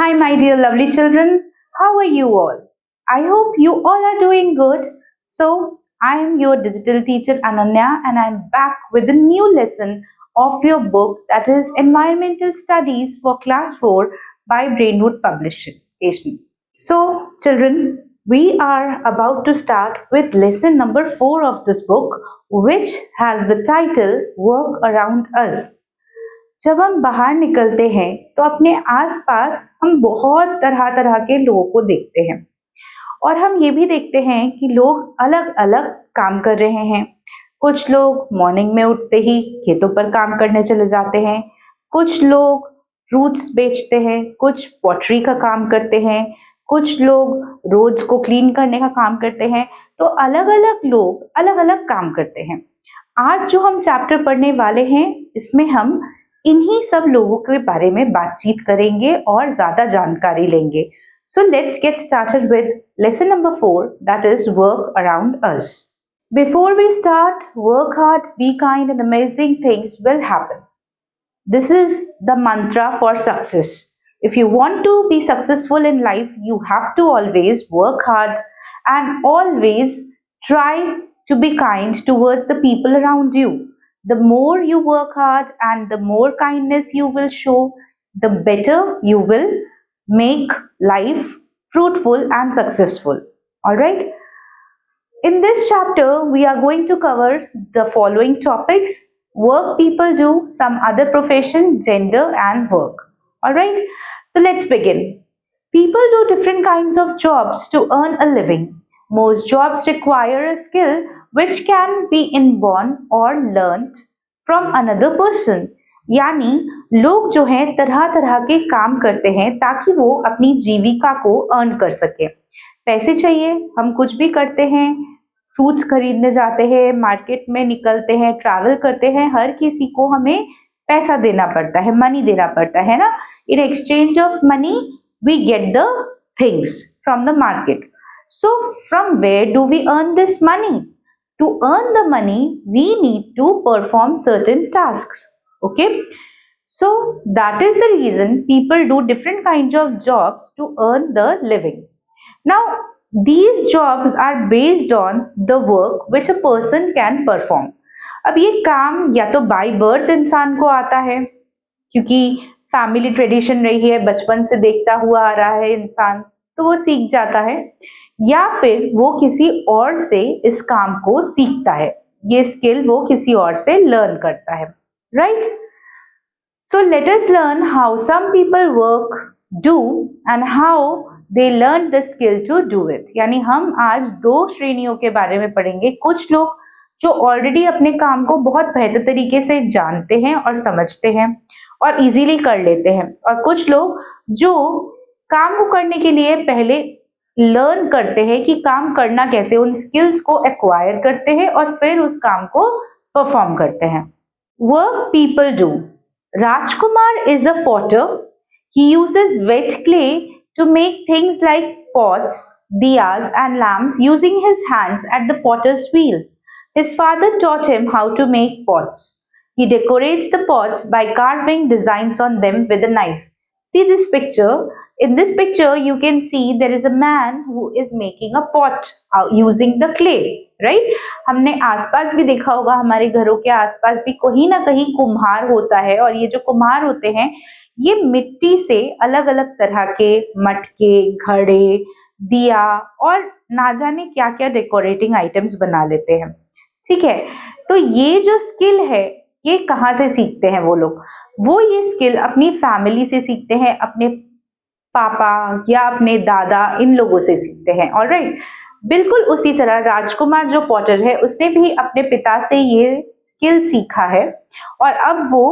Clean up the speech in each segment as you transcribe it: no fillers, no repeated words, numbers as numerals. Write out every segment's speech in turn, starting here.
Hi, my dear lovely children. How are you all? I hope you all are doing good. So, I am your digital teacher Ananya, and I'm back with a new lesson of your book, that is Environmental Studies for Class 4 by Brainwood Publications. So, children, we are about to start with lesson number 4 of this book, which has the title Work Around Us. जब हम बाहर निकलते हैं तो अपने आसपास हम बहुत तरह तरह के लोगों को देखते हैं और हम ये भी देखते हैं कि लोग अलग अलग काम कर रहे हैं। कुछ लोग मॉर्निंग में उठते ही खेतों पर काम करने चले जाते हैं, कुछ लोग फ्रूट्स बेचते हैं, कुछ पॉटरी का काम करते हैं, कुछ लोग रोड्स को क्लीन करने का काम करते हैं। तो अलग अलग लोग अलग अलग काम करते हैं। आज जो हम चैप्टर पढ़ने वाले हैं इसमें हम इन्हीं सब लोगों के बारे में बातचीत करेंगे और ज्यादा जानकारी लेंगे। So let's get started with lesson number 4, that is work around us. Before we start, work hard, be kind, and amazing things will happen. This is the mantra for success. If you want to be successful in life, you have to always work hard and always try to be kind towards the people around you. The more you work hard and the more kindness you will show, the better you will make life fruitful and successful. All right. In this chapter, we are going to cover the following topics: work people do, some other profession, gender, and work. All right. So let's begin. People do different kinds of jobs to earn a living. Most jobs require a skill which can be inborn or learnt from another person. यानी लोग जो हैं तरह तरह के काम करते हैं ताकि वो अपनी जीविका को अर्न कर सके। पैसे चाहिए, हम कुछ भी करते हैं, फ्रूट्स खरीदने जाते हैं, मार्केट में निकलते हैं, ट्रैवल करते हैं, हर किसी को हमें पैसा देना पड़ता है, मनी देना पड़ता है ना। In exchange of money we get the things from the market. So from where do we earn this money? To earn the money, we need to perform certain tasks. Okay. So that is the reason people do different kinds of jobs to earn the living. Now, these jobs are based on the work which a person can perform. अब ये काम या तो by birth इंसान को आता है क्योंकि फैमिली ट्रेडिशन रही है, बचपन से देखता हुआ आ रहा है इंसान, तो वो सीख जाता है, या फिर वो किसी और से इस काम को सीखता है, ये स्किल वो किसी और से लर्न करता है, right? So let us learn how some people work do and how they learn the skill to do it. यानी हम आज दो श्रेणियों के बारे में पढ़ेंगे. कुछ लोग जो ऑलरेडी अपने काम को बहुत बेहतर तरीके से जानते हैं और समझते हैं और इजीली कर लेते हैं, और कुछ लोग जो काम को करने के लिए पहले लर्न करते हैं कि काम करना कैसे, उन स्किल्स को एक्वायर करते हैं और फिर उस काम को परफॉर्म करते हैं. Work people do. Rajkumar is a potter. He uses wet clay to make things like pots, diyas and lamps using his hands at the potter's wheel. His father taught him how to make pots. He decorates the pots by carving designs on them with a knife. See this picture. In this picture, you can see there is a man who is making a pot using the clay, right? हमने आसपास भी देखा होगा, हमारे घरों के आसपास भी कहीं ना कहीं कुम्हार होता है, और ये जो कुम्हार होते हैं ये मिट्टी से अलग अलग तरह के मटके, घड़े, दिया और ना जाने क्या क्या डेकोरेटिंग आइटम्स बना लेते हैं. ठीक है, तो ये जो स्किल है ये कहाँ से सीखते हैं वो लोग? वो ये स्किल अपनी फैमिली से सीखते हैं, अपने पापा या अपने दादा, इन लोगों से सीखते हैं. ऑलराइट. बिल्कुल उसी तरह राजकुमार जो पॉटर है उसने भी अपने पिता से ये स्किल सीखा है, और अब वो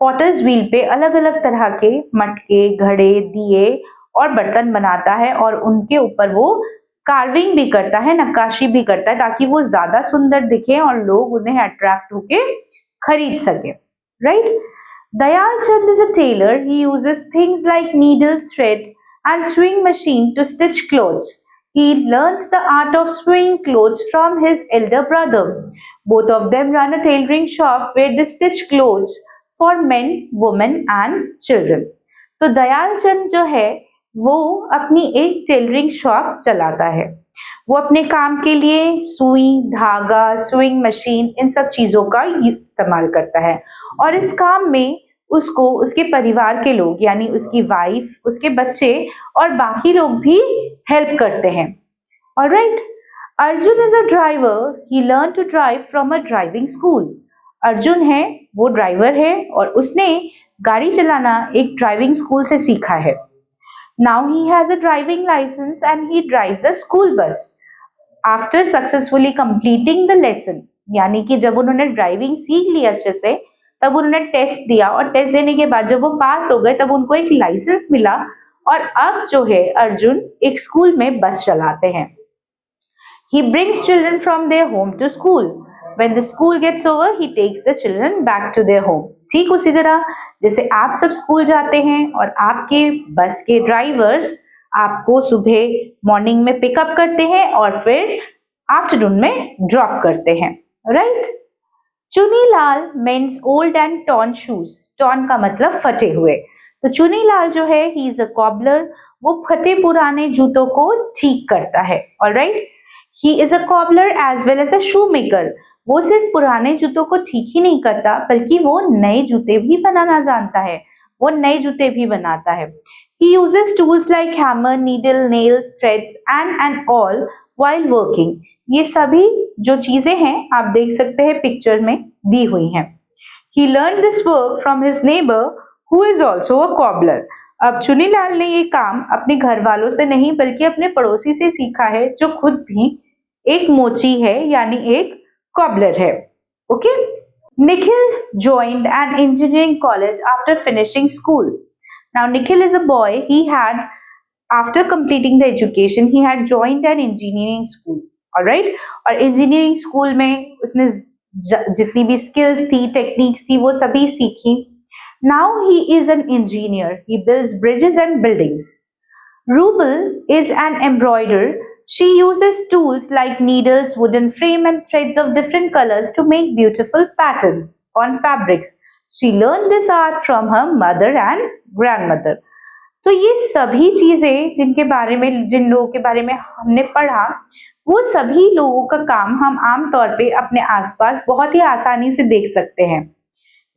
पॉटर्स व्हील पे अलग अलग तरह के मटके, घड़े, दिए और बर्तन बनाता है, और उनके ऊपर वो कार्विंग भी करता है, नक्काशी भी करता है, ताकि वो ज्यादा सुंदर दिखे और लोग उन्हें अट्रैक्ट होके खरीद सके. Right? Dayal Chand is a tailor. He uses things like needle, thread and sewing machine to stitch clothes. He learned the art of sewing clothes from his elder brother. Both of them run a tailoring shop where they stitch clothes for men, women and children. तो दयाल चंद जो है वो अपनी एक tailoring shop चलाता है। वो अपने काम के लिए सुई, धागा, सुइंग मशीन इन सब चीज़ों का इस्तेमाल करता है और इस काम में उसको उसके परिवार के लोग यानी उसकी वाइफ, उसके बच्चे और बाकी लोग भी हेल्प करते हैं। Alright, Arjun is a driver. He learn to drive from a driving school. Arjun है, वो ड्राइवर है और उसने गाड़ी चलाना एक ड्राइविंग स्कूल से सीखा है। Now he has a driving license and he drives a school bus. After successfully completing the lesson, यानी कि जब उन्होंने ड्राइविंग सीख ली अच्छे से, तब उन्होंने टेस्ट दिया और टेस्ट देने के बाद जब वो पास हो गए तब उनको एक लाइसेंस मिला और अब जो है अर्जुन एक स्कूल में बस चलाते हैं। He brings children from their home to school. When the school gets over, he takes the children back to their home. ठीक उसी तरह जैसे आप सब स्कूल जाते हैं और आपके बस के ड्राइवर्स आपको सुबह मॉर्निंग में पिकअप करते हैं और फिर आफ्टरनून में ड्रॉप करते हैं, right? Chunilal mends old and torn shoes. Torn का मतलब फटे हुए। तो चुनीलाल जो है ही इज अ कॉबलर। वो फटे पुराने जूतों को ठीक करता है। Alright, he is a cobbler as well as a shoe maker. वो सिर्फ पुराने जूतों को ठीक ही नहीं करता बल्कि वो नए जूते भी बनाना जानता है। वो नए जूते भी बनाता है। He uses tools like hammer, needle, nails, threads and all while working. ये सभी जो चीजें हैं आप देख सकते हैं पिक्चर में दी हुई हैं। He learned this work from his neighbor who is also a cobbler. अब चुनीलाल ने ये काम अपने घर वालों से नहीं बल्कि अपने पड़ोसी से सीखा है जो खुद भी एक मोची है यानी एक कॉबलर है। Okay, Nikhil joined an engineering college after finishing school. Now Nikhil is a boy. He had, after completing the education, he had joined an engineering school. All right, और engineering school में उसने जितनी भी skills थी, techniques थी, वो सभी सीखी। Now he is an engineer. He builds bridges and buildings. Rubal is an embroiderer. She uses tools like needles, wooden frame and threads of different colors to make beautiful patterns on fabrics. She learned this art from her mother and grandmother. तो ये सभी चीजें जिन लोगों के बारे में हमने पढ़ा, वो सभी लोगों का काम हम आमतौर पे अपने आसपास बहुत ही आसानी से देख सकते हैं।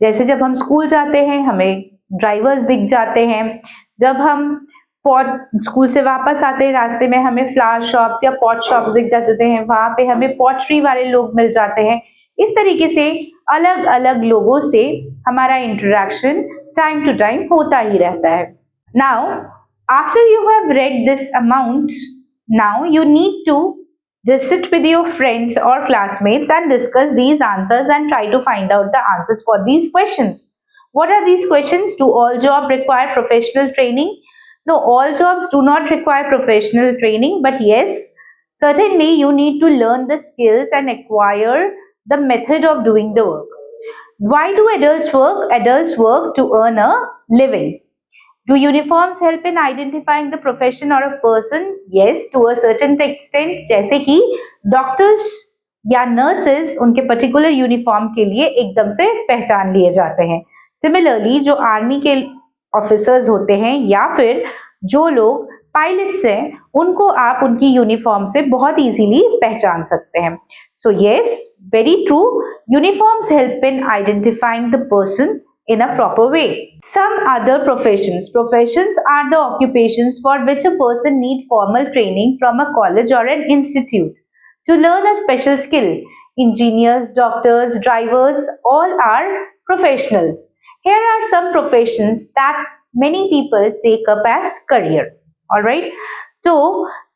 जैसे जब हम स्कूल जाते हैं हमें ड्राइवर्स दिख जाते हैं। जब हम स्कूल से वापस आते हैं रास्ते में हमें फ्लावर शॉप्स या पॉट शॉप्स दिख जाते हैं, वहां पे हमें पॉटरी वाले लोग मिल जाते हैं। इस तरीके से अलग अलग लोगों से हमारा इंटरेक्शन टाइम टू टाइम होता ही रहता है। Now after you have read this amount, now you need to just sit with your friends or classmates and discuss these answers and try to find out the answers for these questions. What are these questions? Do all jobs require professional training? No, all jobs do not require professional training, but yes, certainly you need to learn the skills and acquire the method of doing the work. Why do adults work? Adults work to earn a living. Do uniforms help in identifying the profession or a person? Yes, to a certain extent. जैसे कि doctors या nurses उनके particular uniform के लिए एकदम से पहचान लिए जाते हैं। सिमिलरली जो आर्मी के ऑफिसर्स होते हैं या फिर जो लोग पायलट्स हैं उनको आप उनकी यूनिफॉर्म से बहुत इजीली पहचान सकते हैं। So yes, very true, uniforms help in identifying the person in a proper way. Some other professions. Professions are the occupations for which a person needs formal training from a college or an institute to learn a special skill. Engineers, doctors, drivers, all are professionals. Here are some professions that many people take up as career. All right? तो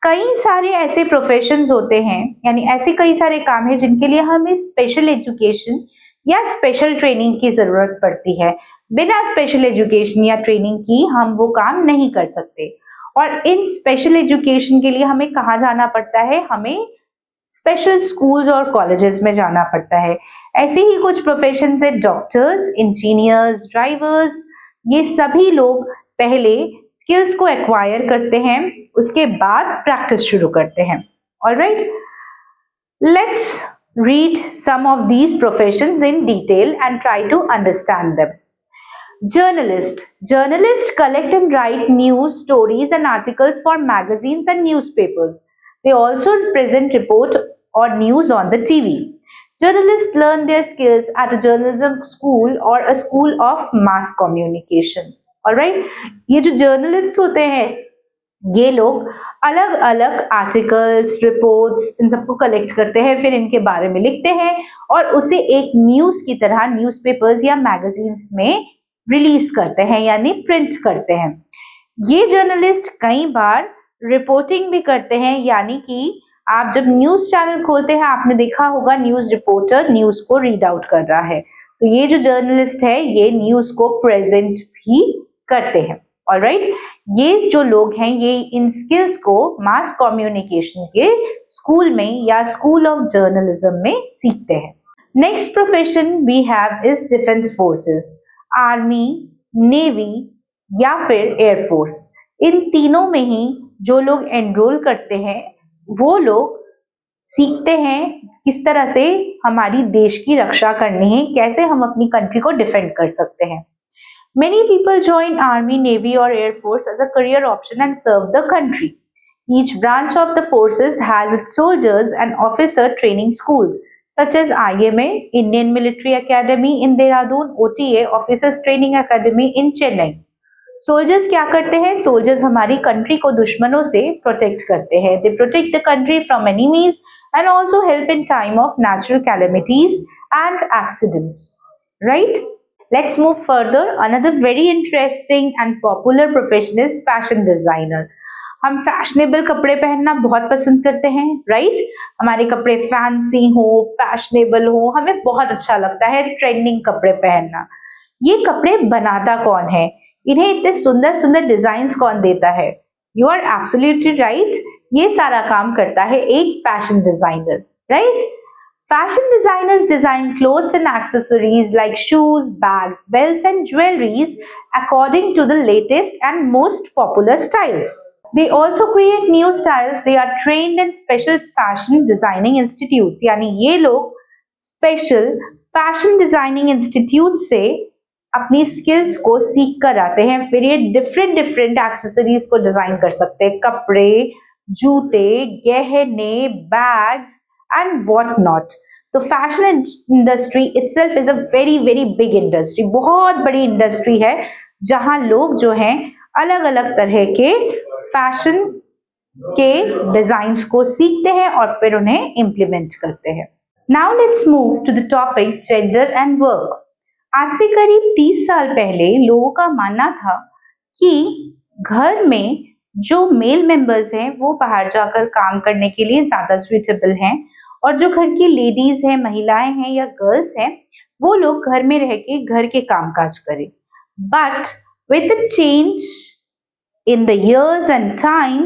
कई सारे ऐसे professions होते हैं यानी ऐसे कई सारे काम हैं जिनके लिए हमें स्पेशल एजुकेशन या स्पेशल ट्रेनिंग की जरूरत पड़ती है। बिना स्पेशल एजुकेशन या ट्रेनिंग की हम वो काम नहीं कर सकते। और इन स्पेशल एजुकेशन के लिए हमें कहाँ जाना पड़ता है? हमें स्पेशल स्कूल्स और कॉलेजेस में जाना पड़ता है। ऐसे ही कुछ प्रोफेशंस है, डॉक्टर्स, इंजीनियर्स, ड्राइवर्स। ये सभी लोग पहले स्किल्स को एक्वायर करते हैं, उसके बाद प्रैक्टिस शुरू करते हैं। Alright, let's read some of these professions in detail and try to understand them. Journalist. Journalists collect and write news, stories and articles for magazines and newspapers. They also present report or news on the TV. Journalists learn their skills at a journalism school or a school of mass communication. Alright? ये जो journalists होते हैं ये लोग अलग अलग articles, reports in सबको collect करते हैं, फिर इनके बारे में लिखते हैं और उसे एक न्यूज की तरह न्यूज़पेपर्स या मैगजीन्स में रिलीज करते हैं यानी प्रिंट करते हैं। ये जर्नलिस्ट कई बार रिपोर्टिंग भी करते हैं, यानी कि आप जब न्यूज चैनल खोलते हैं आपने देखा होगा न्यूज रिपोर्टर न्यूज को रीड आउट कर रहा है, तो ये जो जर्नलिस्ट है ये न्यूज को प्रेजेंट भी करते हैं। ऑलराइट, ये जो लोग हैं ये इन स्किल्स को मास कम्युनिकेशन के स्कूल में या स्कूल ऑफ जर्नलिज्म में सीखते हैं। Next profession we have is defence forces, army, navy या फिर एयरफोर्स। इन तीनों में ही जो लोग एनरोल करते हैं वो लोग सीखते हैं किस तरह से हमारी देश की रक्षा करनी है, कैसे हम अपनी कंट्री को डिफेंड कर सकते हैं। Many people join Army, Navy or Air Force as a career option and serve the country. Each branch of the forces has its soldiers and officer training schools such as IMA, Indian Military Academy in Dehradun, OTA, Officers Training Academy in Chennai. Soldiers क्या करते हैं? Soldiers हमारी country को दुश्मनों से protect करते हैं. They protect the country from enemies and also help in time of natural calamities and accidents. Right? Let's move further. Another very interesting and popular profession is fashion designer. हम fashionable कपड़े पहनना बहुत पसंद करते हैं, right? हमारे कपड़े fancy हो, फैशनेबल हो, हमें बहुत अच्छा लगता है ट्रेंडिंग कपड़े पहनना। ये कपड़े बनाता कौन है? इन्हें इतने सुंदर सुंदर डिजाइन कौन देता है? यू आर एब्सोल्युटली राइट, ये सारा काम करता है एक fashion designer, right? Fashion designers design clothes and accessories like shoes, bags, belts and jewelries according to the latest and most popular styles. They also create new styles. They are trained in special fashion designing institutes. यानी ये लोग special fashion designing institute से अपनी skills को सीख कर आते हैं, फिर ये different accessories को design कर सकते हैं, कपड़े, जूते, गहने, bags and what not. तो fashion industry itself is a very big industry, बहुत बड़ी इंडस्ट्री है जहां लोग जो हैं अलग अलग तरह के फैशन के डिजाइन्स को सीखते हैं और फिर उन्हें इम्प्लीमेंट करते हैं। Now let's move to the topic gender and work. आज से करीब 30 साल पहले लोगों का मानना था कि घर में जो मेल मेंबर्स हैं वो बाहर जाकर काम करने के लिए ज्यादा सुइटेबल हैं और जो घर की लेडीज हैं, महिलाएं हैं या गर्ल्स हैं वो लोग घर में रह के घर के कामकाज करें। But with the change in the years and time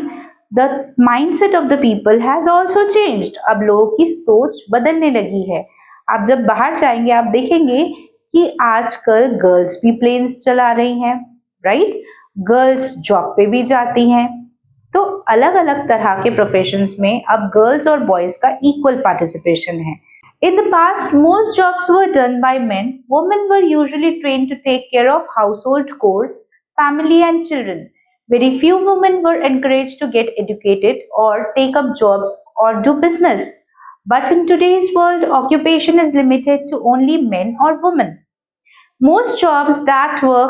the mindset of the people has also changed. अब लोगों की सोच बदलने लगी है। आप जब बाहर जाएंगे आप देखेंगे कि आजकल गर्ल्स भी प्लेन्स चला रही हैं, राइट? गर्ल्स जॉब पे भी जाती हैं, तो अलग अलग तरह के प्रोफेशंस में अब गर्ल्स और बॉयज का इक्वल पार्टिसिपेशन है। In the past, most jobs were done by men. Women were usually trained to take care of household chores, family and children. Very few women were encouraged to get educated or take up jobs or do business. But in today's world, occupation is limited to only men or women. Most jobs that were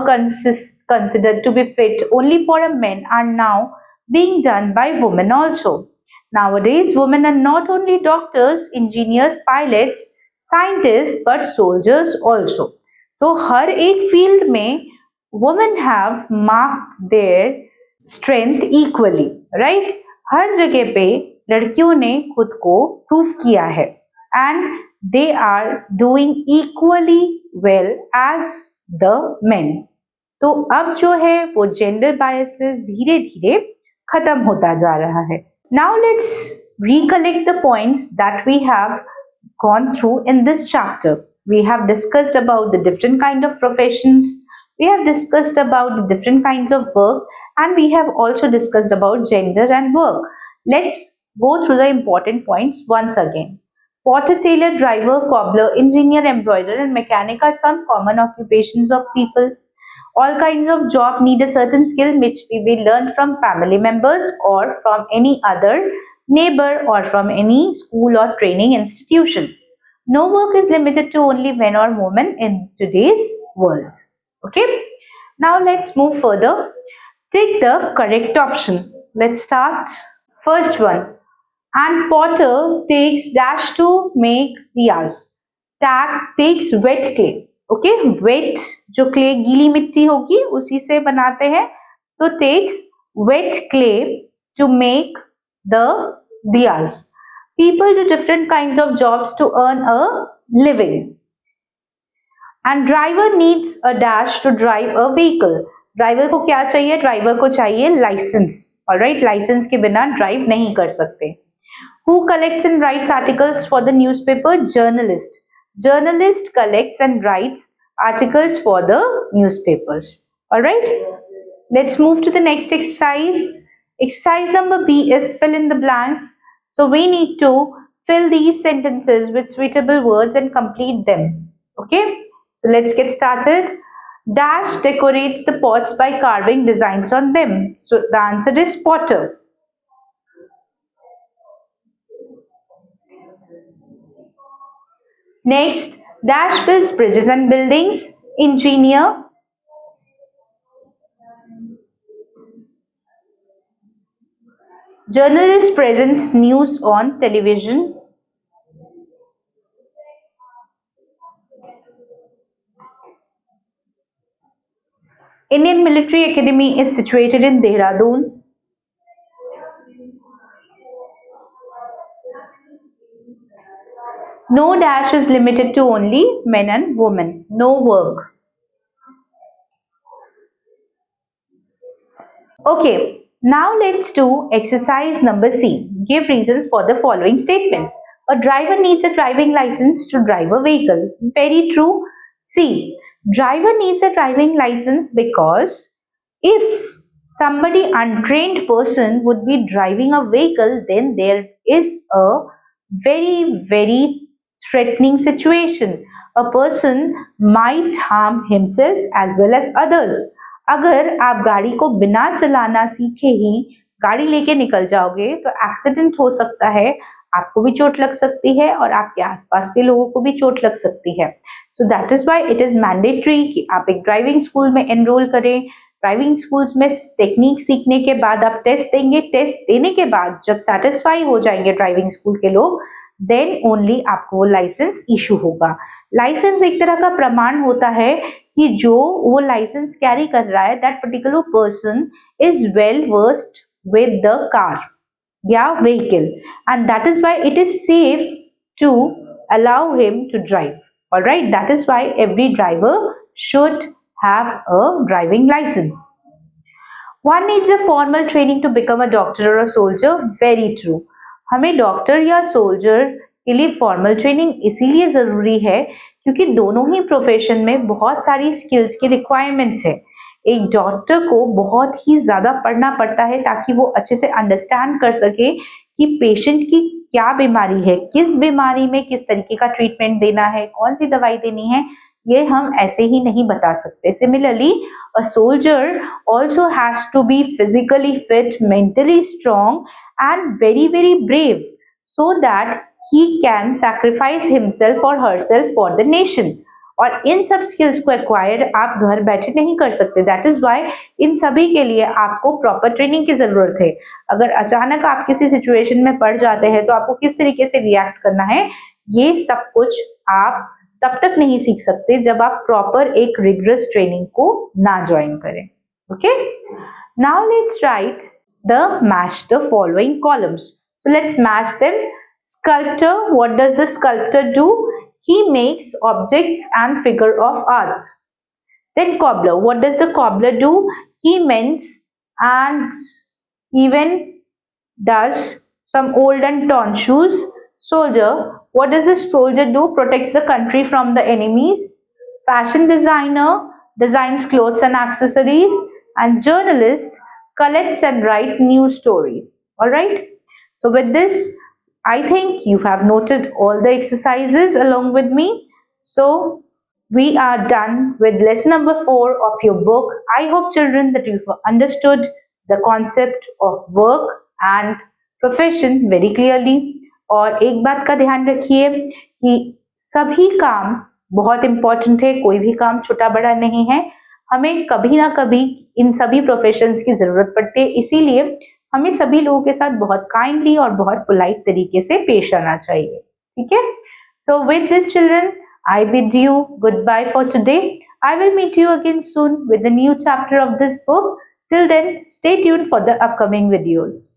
considered to be fit only for a man are now being done by women also. Nowadays, women are not only doctors, engineers, pilots, scientists, but soldiers also. तो हर एक field में women have marked their strength equally, right? हर जगह पे लड़कियों ने खुद को prove किया है and they are doing equally well as the men. तो अब जो है वो जेंडर बायसेस धीरे धीरे खत्म होता जा रहा है। Now let's recollect the points that we have gone through in this chapter. We have discussed about the different kind of professions, we have discussed about the different kinds of work, and we have also discussed about gender and work. Let's go through the important points once again. Potter, tailor, driver, cobbler, engineer, embroiderer and mechanic are some common occupations of people. All kinds of job need a certain skill which we will learn from family members or from any other neighbor or from any school or training institution. No work is limited to only men or women in today's world. Okay, now let's move further. Take the correct option. Let's start. First one. And potter takes dash to make diyas. Tack takes wet clay. Okay, wet जो clay गीली मिट्टी होगी उसी से बनाते हैं. So takes wet clay to make the diyas. People do different kinds of jobs to earn a living. And driver needs a dash to drive a vehicle. Driver को क्या चाहिए? ड्राइवर को चाहिए लाइसेंस. ऑलराइट, लाइसेंस के बिना drive नहीं कर सकते. Who collects and writes articles for the newspaper? Journalist. Journalist collects and writes articles for the newspapers. Alright, let's move to the next exercise. Exercise number B is fill in the blanks. So we need to fill these sentences with suitable words and complete them. Okay, so let's get started. Dash decorates the pots by carving designs on them. So the answer is potter. Next, dash builds bridges and buildings. Engineer. Journalist presents news on television. Indian Military Academy is situated in Dehradun. No dash is limited to only men and women. No work. Okay, now let's do exercise number C. Give reasons for the following statements. A driver needs a driving license to drive a vehicle. Very true. C. Driver needs a driving license because if somebody untrained person would be driving a vehicle, then there is a very threatening situation. A person might harm himself as well as others. अगर आप गाड़ी को बिना चलाना सीखे ही गाड़ी लेके निकल जाओगे तो एक्सीडेंट हो सकता है, आपको भी चोट लग सकती है और आपके आसपास के लोगों को भी चोट लग सकती है. So that is why it is mandatory कि आप एक ड्राइविंग स्कूल में एनरोल करें. ड्राइविंग स्कूल्स में टेक्निक सीखने के बाद आप टेस्ट देंगे. टेस्ट देने के बाद जब सेटिस्फाई हो जाएंगे ड्राइविंग स्कूल के लोग, देन ओनली आपको वो लाइसेंस इशू होगा. लाइसेंस एक तरह का प्रमाण होता है कि जो वो लाइसेंस कैरी कर रहा है, that particular person is well versed with the car या vehicle, and that is why it is safe to allow him to drive. Alright, that is why every driver should have a driving licence. One needs a formal training to become a doctor or a soldier. Very true. हमें doctor या soldier के लिए formal training इसीलिए ज़रूरी है क्योंकि दोनों ही profession में बहुत सारी स्किल्स की रिक्वायरमेंट्स है. एक डॉक्टर को बहुत ही ज़्यादा पढ़ना पड़ता है ताकि वो अच्छे से अंडरस्टैंड कर सके कि पेशेंट की क्या बीमारी है, किस बीमारी में किस तरीके का ट्रीटमेंट देना है, कौन सी दवाई देनी है, ये हम ऐसे ही नहीं बता सकते. Similarly a soldier also has to be physically fit, mentally strong and very brave so that he can sacrifice himself or herself for the nation. और इन सब स्किल्स को एक्वायर आप घर बैठे नहीं कर सकते. दैट इज वाई इन सभी के लिए आपको प्रॉपर ट्रेनिंग की जरूरत है. अगर अचानक आप किसी सिचुएशन में पड़ जाते हैं तो आपको किस तरीके से रिएक्ट करना है, ये सब कुछ आप तब तक नहीं सीख सकते जब आप प्रॉपर एक रिगरस ट्रेनिंग को ना ज्वाइन करें. Okay, now let's write the match the following columns. So let's match them. Sculptor, what does the sculptor do? He makes objects and figure of art. Then cobbler, what does the cobbler do? He mends and even does some old and torn shoes. Soldier, what does the soldier do? Protects the country from the enemies. Fashion designer designs clothes and accessories. And journalist collects and writes news stories. All right. So with this, I think you have noted all the exercises along with me. So we are done with lesson number 4 of your book. I hope, children, that you've understood the concept of work and profession very clearly. और एक बात का ध्यान रखिए कि सभी काम बहुत इंपॉर्टेंट है, कोई भी काम छोटा बड़ा नहीं है। हमें कभी ना कभी इन सभी प्रोफेशंस की जरूरत पड़ती है, इसीलिए हमें सभी लोगों के साथ बहुत काइंडली और बहुत पोलाइट तरीके से पेश आना चाहिए। ठीक है? So with this children, I bid you goodbye for today. I will meet you again soon with a new chapter of this book. Till then, stay tuned for the upcoming videos.